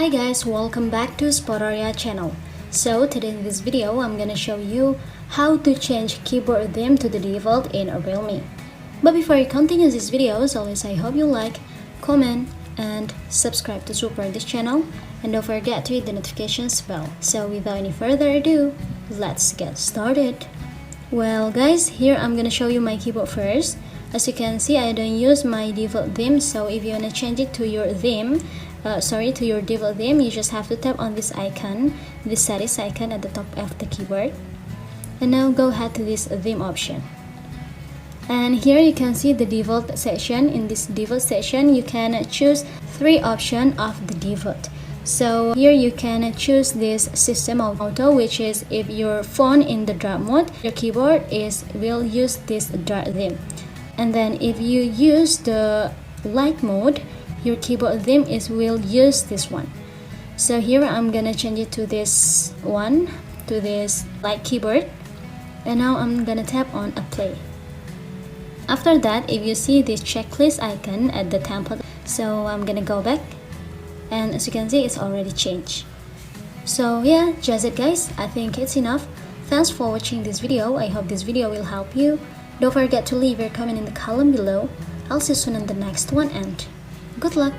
Hi guys, welcome back to Spotoria channel. So today in this video, I'm gonna show you how to change keyboard theme to the default in Realme. But before you continue this video, as always, I hope you like, comment, and subscribe to support this channel. And don't forget to hit the notifications bell. So without any further ado, let's get started. Well guys, here I'm gonna show you my keyboard first. As you can see, I don't use my default theme, so if you wanna change it to your theme, to your default theme, you just have to tap on this icon, this settings icon at the top of the keyboard, and now go ahead to this theme option. And here you can see the default section. In this default section, you can choose 3 options of the default. So here you can choose this system of auto, which is if your phone in the dark mode, your keyboard will use this dark theme. And then if you use the light mode, your keyboard theme will use this one. So here I'm gonna change it to this one, to this light keyboard, and now I'm gonna tap on apply. After that, if you see this checklist icon at the template, so I'm gonna go back, and as you can see, it's already changed. So yeah, just it guys, I think it's enough. Thanks for watching this video. I hope this video will help you. Don't forget to leave your comment in the column below. I'll see you soon in the next one, and good luck!